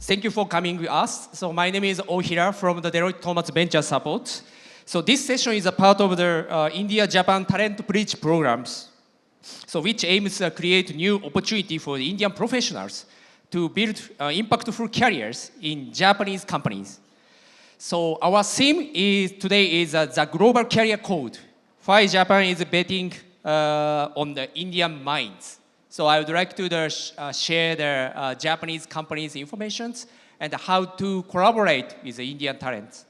Thank you for coming with us. So my name is Ohira from the Deloitte Thomas Venture Support. So this session is a part of the India-Japan Talent Bridge programs, so which aims to create new opportunity for the Indian professionals to build impactful careers in Japanese companies. So our theme today is the global career code. Why Japan is betting on the Indian minds. So I would like to share the Japanese companies' information and how to collaborate with the Indian talents.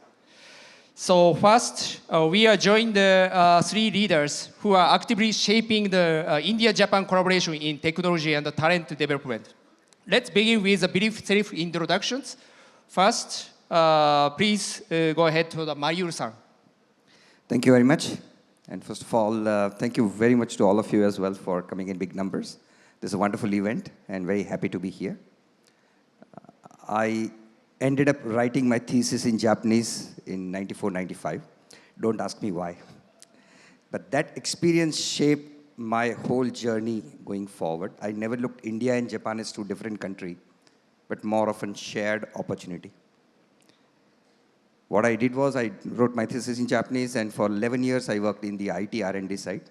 So first, we are joined the three leaders who are actively shaping the India-Japan collaboration in technology and talent development. Let's begin with a brief self-introductions. First, please go ahead to the Mayur-san. Thank you very much. And first of all, thank you very much to all of you as well for coming in big numbers. This is a wonderful event and very happy to be here. I ended up writing my thesis in Japanese in 94-95. Don't ask me why. But that experience shaped my whole journey going forward. I never looked India and Japan as two different countries, but more often shared opportunity. What I did was I wrote my thesis in Japanese, and for 11 years I worked in the IT R&D side.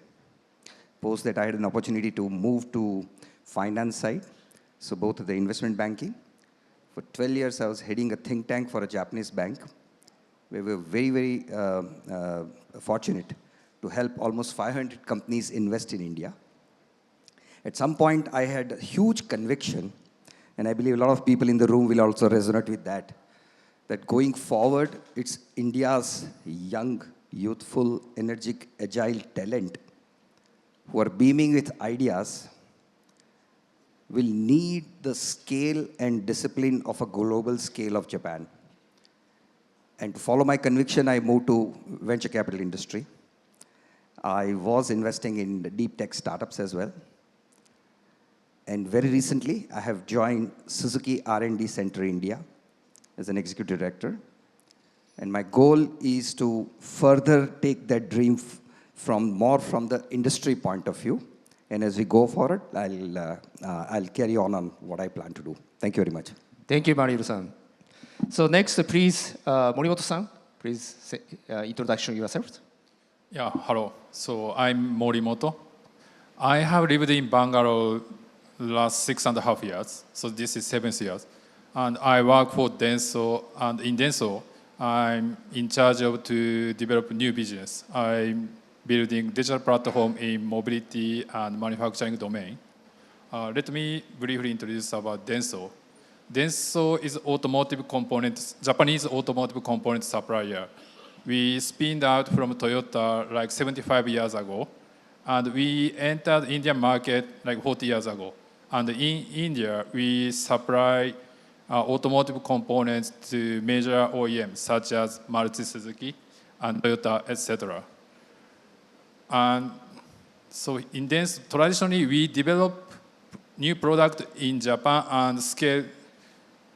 Post that I had an opportunity to move to finance side, so both the investment banking. For 12 years I was heading a think tank for a Japanese bank. We were very, very fortunate to help almost 500 companies invest in India. At some point I had a huge conviction, and I believe a lot of people in the room will also resonate with that, that going forward, it's India's young, youthful, energetic, agile talent who are beaming with ideas will need the scale and discipline of a global scale of Japan. And to follow my conviction, I moved to venture capital industry. I was investing in deep tech startups as well. And very recently, I have joined Suzuki R&D Center India as an executive director. And my goal is to further take that dream from the industry point of view. And as we go forward, I'll carry on what I plan to do. Thank you very much. Thank you, Mariru-san. So next, please, Morimoto-san, please say, introduction yourself. Yeah, hello. So I'm Morimoto. I have lived in Bangalore last 6.5 years. So this is 7th year. And I work for Denso, and in Denso, I'm in charge of to develop new business. I'm building digital platform in mobility and manufacturing domain. Let me briefly introduce about Denso. Denso is automotive components, Japanese automotive component supplier. We spinned out from Toyota like 75 years ago, and we entered Indian market like 40 years ago. And in India, we supply automotive components to major OEMs such as Maruti Suzuki and Toyota, etc. And so in this, traditionally, we develop new product in Japan and scale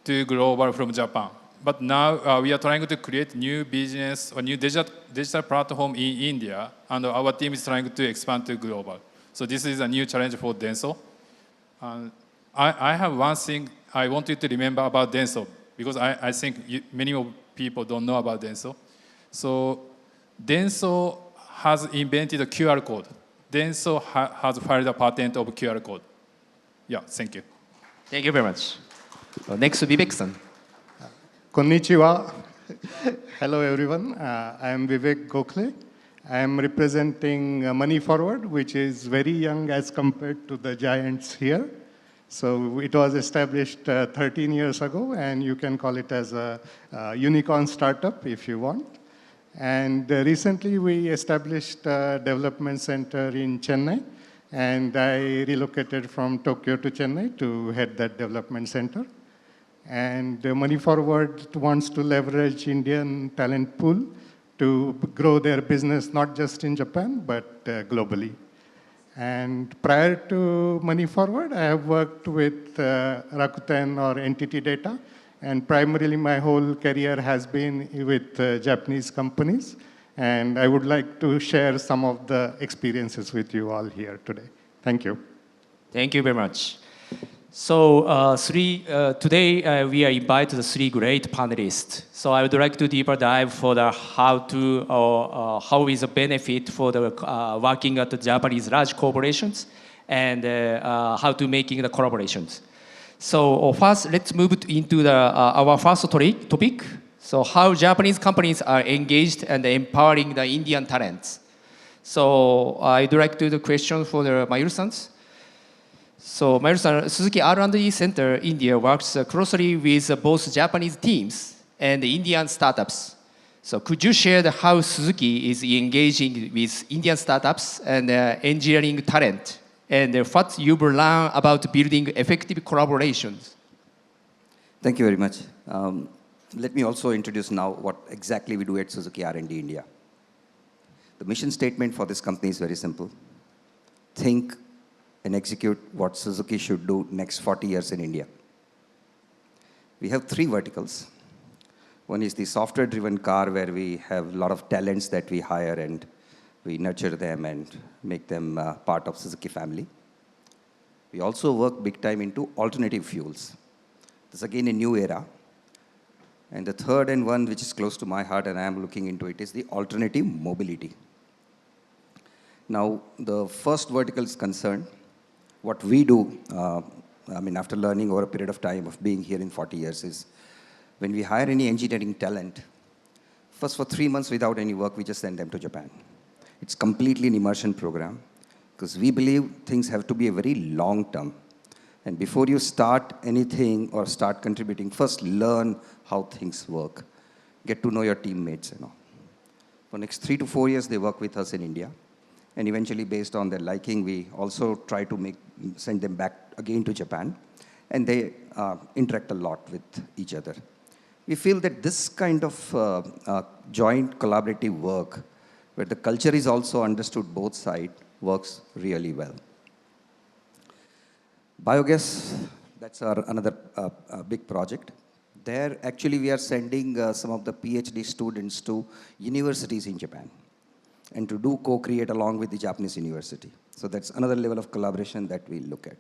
to global from Japan. But now we are trying to create new business or new digital platform in India, and our team is trying to expand to global. So this is a new challenge for Denso. And I have one thing I want you to remember about Denso, because I think many people don't know about Denso. So Denso has invented a QR code. Denso has filed a patent of QR code. Yeah, thank you. Thank you very much. Next, Vivek-san. Konnichiwa. Hello, everyone. I am Vivek Gokhale. I am representing Money Forward, which is very young as compared to the giants here. So it was established 13 years ago, and you can call it as a unicorn startup if you want. And recently we established a development center in Chennai, and I relocated from Tokyo to Chennai to head that development center. And Money Forward wants to leverage Indian talent pool to grow their business not just in Japan, but globally. And prior to Money Forward, I have worked with Rakuten or Entity Data, and primarily my whole career has been with Japanese companies. And I would like to share some of the experiences with you all here today. Thank you. Thank you very much. Today we are invited the three great panelists. So I would like to deeper dive for the how is the benefit for the working at the Japanese large corporations and how to making the collaborations. So first, let's move into our first topic. So how Japanese companies are engaged and empowering the Indian talents. So I'd like to do the question for the Mayuru-san. So Mayuru-san, Suzuki R&D Center India works closely with both Japanese teams and Indian startups. So could you share how Suzuki is engaging with Indian startups and engineering talent, and what you've learned about building effective collaborations? Thank you very much. Let me also introduce now what exactly we do at Suzuki R&D India. The mission statement for this company is very simple. Think and execute what Suzuki should do next 40 years in India. We have three verticals. One is the software-driven car, where we have a lot of talents that we hire and we nurture them and make them part of Suzuki family. We also work big time into alternative fuels. This is again a new era. And the third and one which is close to my heart and I am looking into it is the alternative mobility. Now, the first vertical is concerned. What we do, after learning over a period of time of being here in 40 years is, when we hire any engineering talent, first for 3 months without any work, we just send them to Japan. It's completely an immersion program because we believe things have to be a very long term. And before you start anything or start contributing, first learn how things work. Get to know your teammates. For next 3 to 4 years, they work with us in India. And eventually, based on their liking, we also try to send them back again to Japan. And they interact a lot with each other. We feel that this kind of joint collaborative work, where the culture is also understood both sides, works really well. Biogas, that's another big project. There, actually, we are sending some of the PhD students to universities in Japan and to do co-create along with the Japanese university. So that's another level of collaboration that we look at.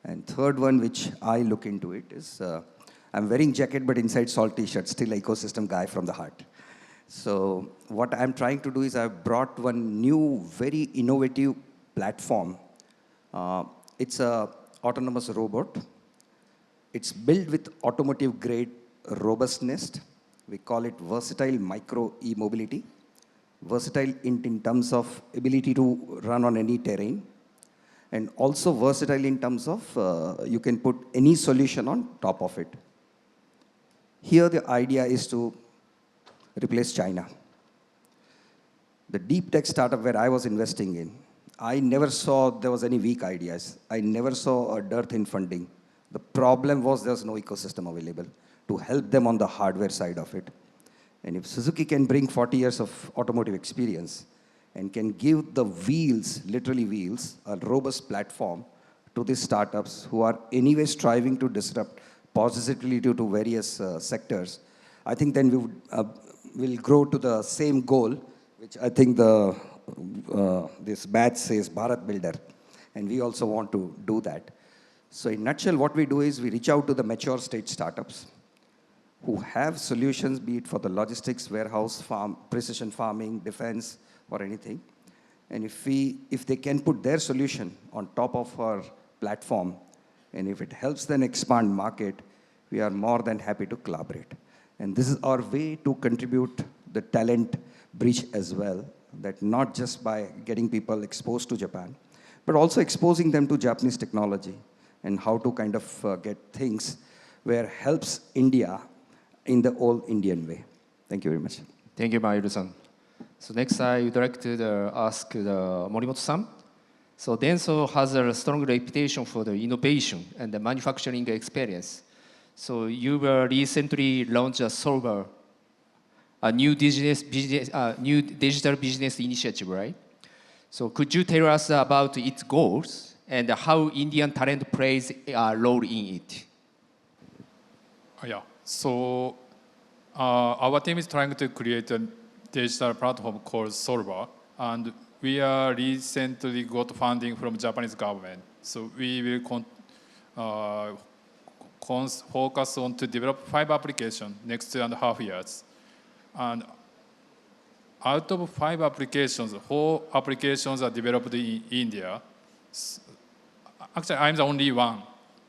And third one, which I look into it, is I'm wearing jacket, but inside salt t-shirt, still ecosystem guy from the heart. So what I'm trying to do is I've brought one new, very innovative platform. It's a autonomous robot. It's built with automotive-grade robustness. We call it versatile micro e-mobility. Versatile in terms of ability to run on any terrain. And also versatile in terms of you can put any solution on top of it. Here the idea is to replace China. The deep tech startup where I was investing in, I never saw there was any weak ideas. I never saw a dearth in funding. The problem was there was no ecosystem available to help them on the hardware side of it. And if Suzuki can bring 40 years of automotive experience and can give the wheels, literally wheels, a robust platform to these startups who are anyway striving to disrupt positively due to various sectors, I think then we will grow to the same goal, which I think this badge says Bharat Builder, and we also want to do that. So in a nutshell, what we do is we reach out to the mature stage startups who have solutions, be it for the logistics, warehouse, farm, precision farming, defense, or anything. And if they can put their solution on top of our platform, and if it helps them expand market, we are more than happy to collaborate. And this is our way to contribute the talent breach as well, that not just by getting people exposed to Japan, but also exposing them to Japanese technology and how to kind of get things where helps India in the old Indian way. Thank you very much. Thank you, Mayuru-san. So next, I would like to ask Morimoto-san. So Denso has a strong reputation for the innovation and the manufacturing experience. So you were recently launched a Solver, a new digital business initiative, right? So could you tell us about its goals and how Indian talent plays a role in it? Yeah. So our team is trying to create a digital platform called Solver, and we are recently got funding from Japanese government. So we will uh, focus on to develop 5 applications next 2.5 years. And out of 5 applications, 4 applications are developed in India. Actually, I'm the only one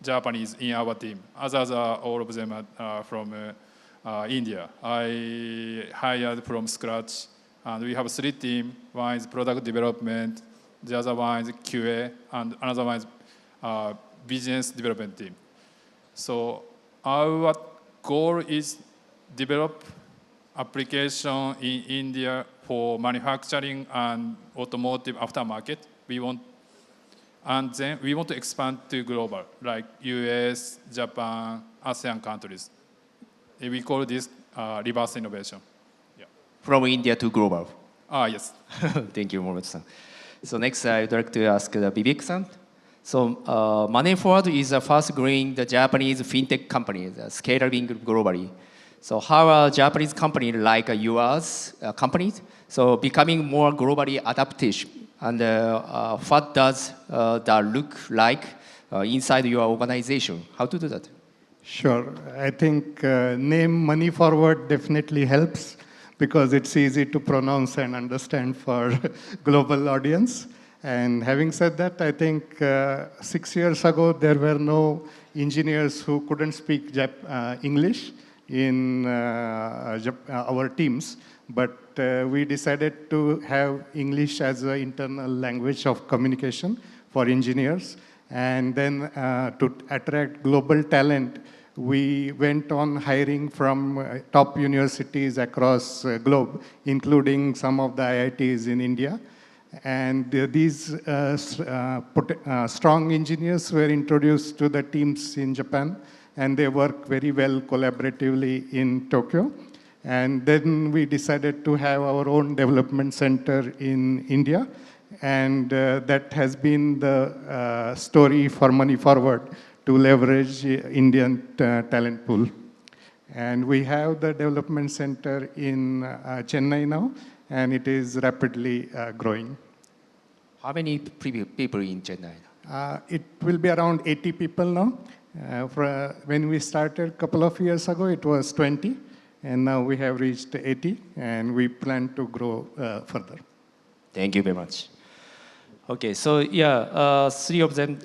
Japanese in our team. Others are all of them are from India. I hired from scratch, and we have 3 teams. One is product development, the other one is QA, and another one is business development team. So our goal is develop application in India for manufacturing and automotive aftermarket. And then we want to expand to global, like US, Japan, ASEAN countries. We call this reverse innovation. Yeah. From India to global. Yes. Thank you, Moritz-san. So next, I would like to ask Vivek-san. So Money Forward is a fast-growing Japanese fintech company, scaling globally. So how are Japanese companies like yours companies so becoming more globally adaptive? And what does that look like inside your organization? How to do that? Sure. I think name Money Forward definitely helps because it's easy to pronounce and understand for global audience. And having said that, I think 6 years ago, there were no engineers who couldn't speak English in our teams. But we decided to have English as an internal language of communication for engineers. And then to attract global talent, we went on hiring from top universities across globe, including some of the IITs in India. And these strong engineers were introduced to the teams in Japan, and they work very well collaboratively in Tokyo. And then we decided to have our own development center in India. And that has been the story for Money Forward to leverage Indian talent pool. And we have the development center in Chennai now, and it is rapidly growing. How many people in Chennai? It will be around 80 people now. When we started a couple of years ago, it was 20, and now we have reached 80, and we plan to grow further. Thank you very much. Okay, so yeah, 3 of them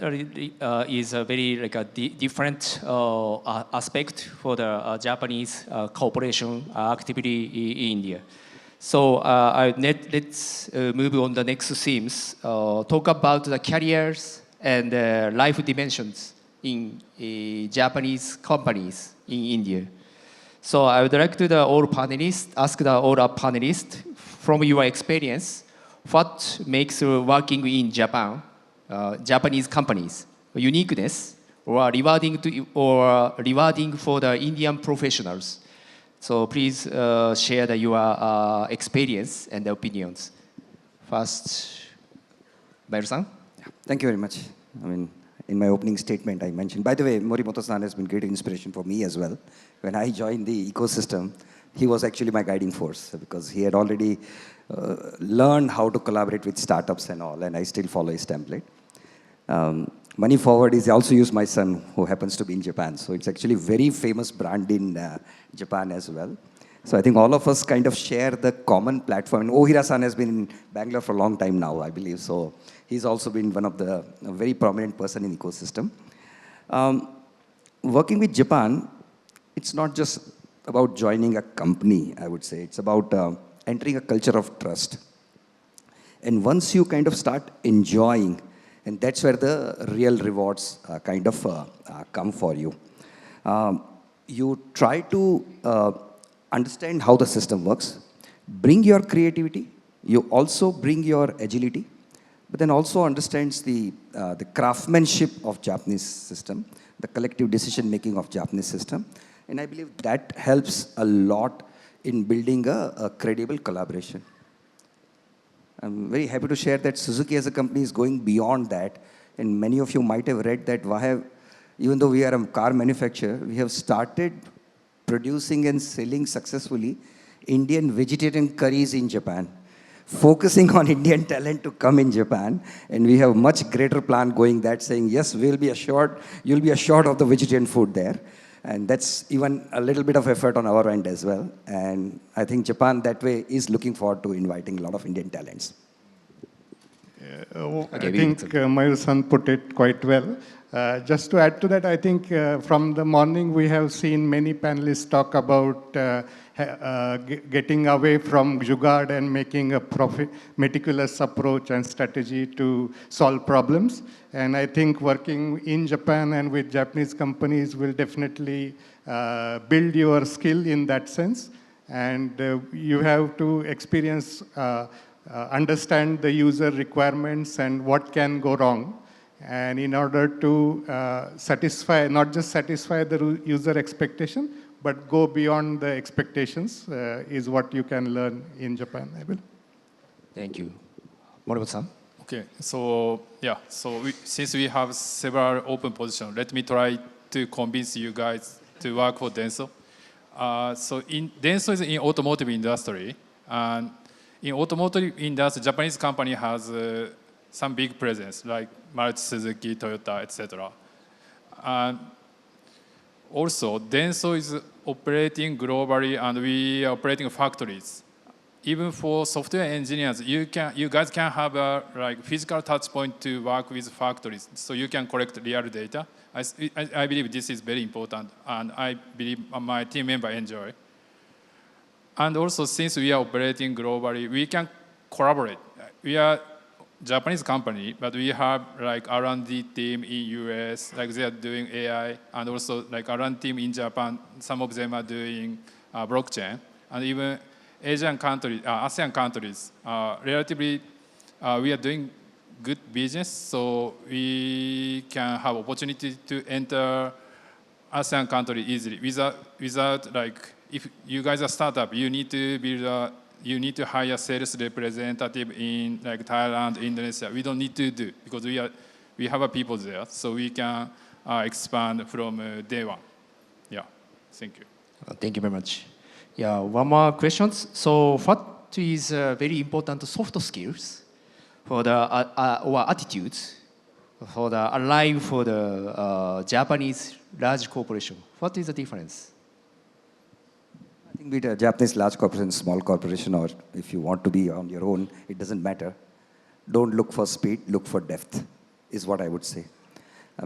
is a very different aspect for the Japanese cooperation activity in India. So let's move on the next themes. Talk about the careers and life dimensions in Japanese companies in India. So I would like to ask all our panelists, from your experience, what makes working in Japan, Japanese companies, uniqueness or rewarding for the Indian professionals? So please share your experience and opinions. First, Mayur-san. Thank you very much. I mean, in my opening statement, I mentioned, by the way, Morimoto-san has been great inspiration for me as well. When I joined the ecosystem, he was actually my guiding force because he had already learned how to collaborate with startups and all, and I still follow his template. Money Forward is also used my son, who happens to be in Japan. So it's actually a very famous brand in Japan as well. So I think all of us kind of share the common platform. And Ohira-san has been in Bangalore for a long time now, I believe. So he's also been one of the very prominent person in the ecosystem. Working with Japan, it's not just about joining a company, I would say. It's about entering a culture of trust. And once you kind of start enjoying, and that's where the real rewards kind of come for you. You try to understand how the system works, bring your creativity, you also bring your agility, but then also understands the craftsmanship of Japanese system, the collective decision-making of Japanese system. And I believe that helps a lot in building a credible collaboration. I'm very happy to share that Suzuki as a company is going beyond that. And many of you might have read that even though we are a car manufacturer, we have started producing and selling successfully Indian vegetarian curries in Japan. focusing on Indian talent to come in Japan, and we have much greater plan going that saying, yes, you'll be assured of the vegetarian food there. And that's even a little bit of effort on our end as well. And I think Japan that way is looking forward to inviting a lot of Indian talents. I think Mayur-san put it quite well. Just to add to that, I think from the morning we have seen many panelists talk about getting away from jugaad and making a meticulous approach and strategy to solve problems. And I think working in Japan and with Japanese companies will definitely build your skill in that sense. And you have to understand the user requirements and what can go wrong. And in order to not just satisfy the user expectation, but go beyond the expectations is what you can learn in Japan, I believe. Thank you. Morimoto-san? Okay, so yeah, since we have several open positions, let me try to convince you guys to work for Denso. Denso is in automotive industry, and in automotive industry, Japanese company has some big presence like Maruti Suzuki, Toyota, etc. And also, Denso is operating globally, and we are operating factories. Even for software engineers, you guys can have a physical touch point to work with factories, so you can collect real data. I believe this is very important, and I believe my team member enjoy. And also, since we are operating globally, we can collaborate. We are Japanese company, but we have R&D team in US, they are doing AI, and also R&D team in Japan. Some of them are doing blockchain, and even Asian countries, ASEAN countries, relatively, we are doing good business, so we can have opportunity to enter ASEAN country easily without if you guys are startup, you need to hire sales representative in Thailand, Indonesia. We don't need to do because we have a people there, so we can expand from day one. Yeah, thank you. Thank you very much. Yeah, one more question. So, what is very important soft skills for the or attitudes for the alive for the Japanese large corporation? What is the difference? I think with a Japanese large corporation, small corporation, or if you want to be on your own, it doesn't matter. Don't look for speed, look for depth, is what I would say.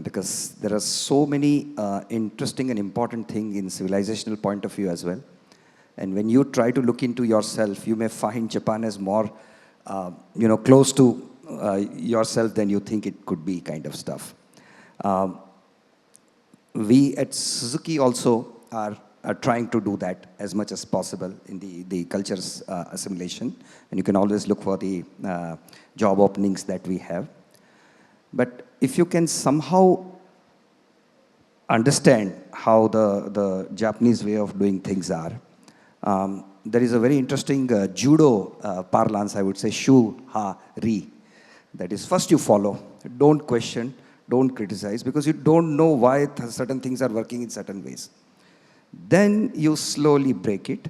Because there are so many interesting and important things in civilizational point of view as well. And when you try to look into yourself, you may find Japan as more, close to yourself than you think it could be, kind of stuff. We at Suzuki also are trying to do that as much as possible in the culture's assimilation. And you can always look for the job openings that we have. But if you can somehow understand how the Japanese way of doing things are, there is a very interesting judo parlance, I would say, shu, ha, ri. That is, first you follow, don't question, don't criticize, because you don't know why certain things are working in certain ways. Then you slowly break it,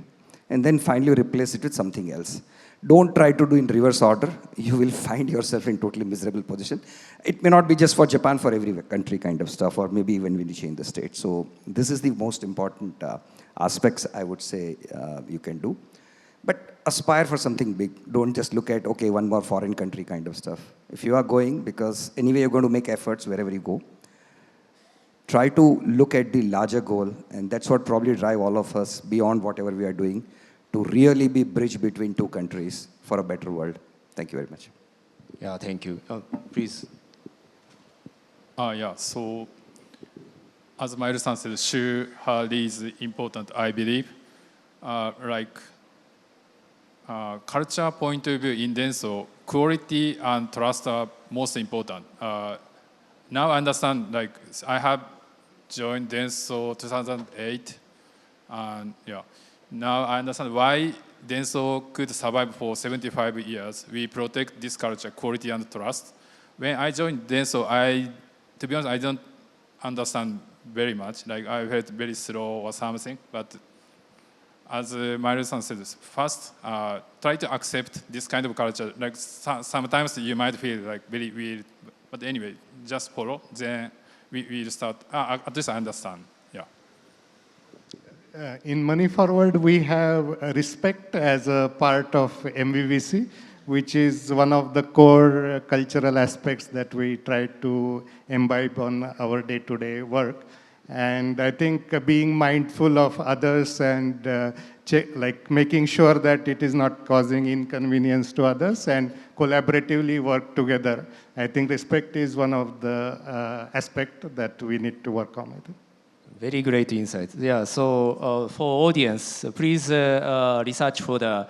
and then finally replace it with something else. Don't try to do in reverse order. You will find yourself in totally miserable position. It may not be just for Japan, for every country kind of stuff, or maybe even when you change the state. So this is the most important aspects I would say you can do. But aspire for something big. Don't just look at, okay, one more foreign country kind of stuff. If you are going, because anyway you're going to make efforts wherever you go, try to look at the larger goal, and that's what probably drive all of us beyond whatever we are doing, to really be bridge between two countries for a better world. Thank you very much. Yeah, thank you. Please. Yeah, so as Mairo-san said, sure, is important, I believe. Culture point of view in Denso, quality and trust are most important. Now I understand, I have joined Denso 2008, and yeah, now I understand why Denso could survive for 75 years. We protect this culture, quality and trust. When I joined Denso, to be honest, I don't understand very much. I felt very slow or something, but as Mario-san said, first try to accept this kind of culture. Like sometimes you might feel like very weird, but anyway, just follow. Then we'll start. At least I understand. Yeah. In Money Forward, we have respect as a part of MVVC, which is one of the core cultural aspects that we try to imbibe on our day-to-day work. And I think being mindful of others and making sure that it is not causing inconvenience to others and collaboratively work together. I think respect is one of the aspects that we need to work on, I think. Very great insight. Yeah, so for audience, please research for the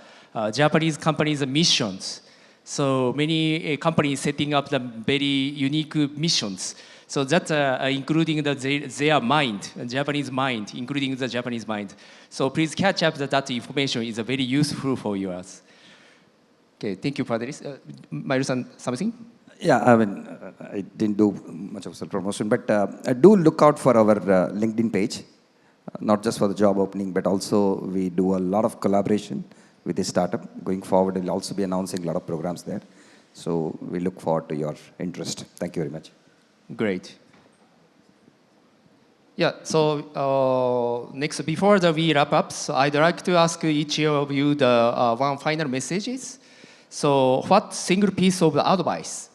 Japanese companies' missions. So many companies setting up the very unique missions. So that's including their mind, Japanese mind, including the Japanese mind. So please catch up that information is very useful for you. Okay, thank you, panelists. Mairo-san, something? Yeah, I mean, I didn't do much of self-promotion, but do look out for our LinkedIn page, not just for the job opening, but also we do a lot of collaboration with the startup. Going forward, we'll also be announcing a lot of programs there. So we look forward to your interest. Thank you very much. Great. Yeah, so next, before we wrap up, so I'd like to ask each of you the one final messages. So what single piece of advice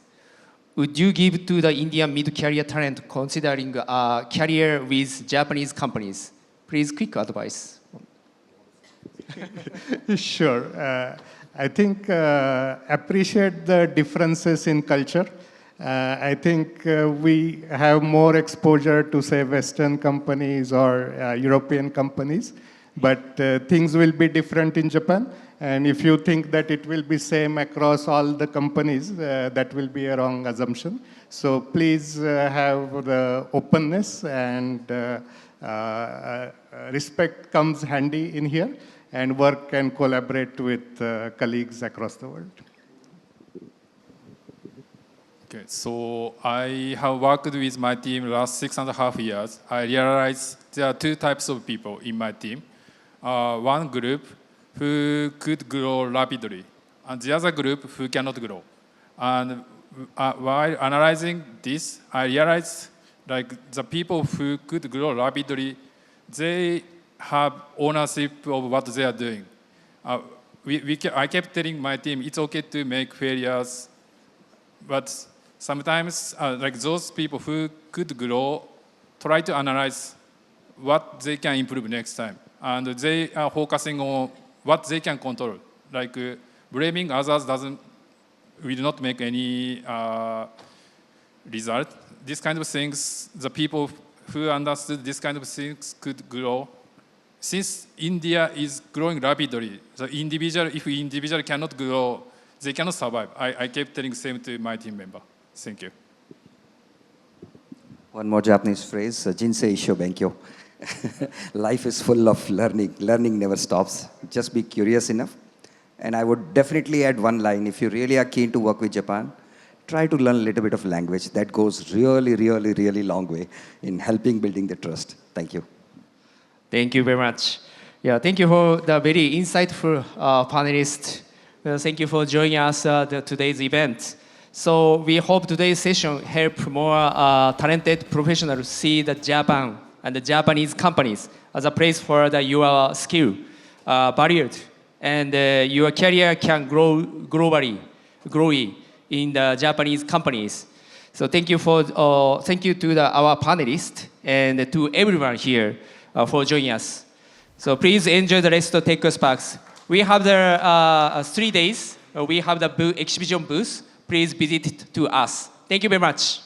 would you give to the Indian mid-career talent considering a career with Japanese companies? Please, quick advice. Sure. I think appreciate the differences in culture. I think we have more exposure to, say, Western companies or European companies, but things will be different in Japan. And if you think that it will be same across all the companies, that will be a wrong assumption. So please have the openness, and respect comes handy in here, and work and collaborate with colleagues across the world. Okay, so I have worked with my team last 6.5 years. I realized there are two types of people in my team. One group who could grow rapidly, and the other group who cannot grow. And while analyzing this, I realized like the people who could grow rapidly, they have ownership of what they are doing. I kept telling my team, it's okay to make failures, but sometimes like those people who could grow, try to analyze what they can improve next time. And they are focusing on what they can control. Like blaming others will not make any result. These kind of things, the people who understood this kind of things could grow. Since India is growing rapidly, if individual cannot grow, they cannot survive. I kept telling the same to my team member. Thank you. One more Japanese phrase, Jinsei Isho Benkyo. Life is full of learning. Learning never stops. Just be curious enough. And I would definitely add one line. If you really are keen to work with Japan, try to learn a little bit of language. That goes really, really, really long way in helping building the trust. Thank you. Thank you very much. Yeah, thank you for the very insightful panelists. Thank you for joining us today's event. So we hope today's session help more talented professionals see the Japan and the Japanese companies as a place for your skill valued, and your career can grow globally, in the Japanese companies. So thank you to our panelists and to everyone here for joining us. So please enjoy the rest of TechSparks. We have the 3 days. We have the exhibition booth. Please visit to us. Thank you very much.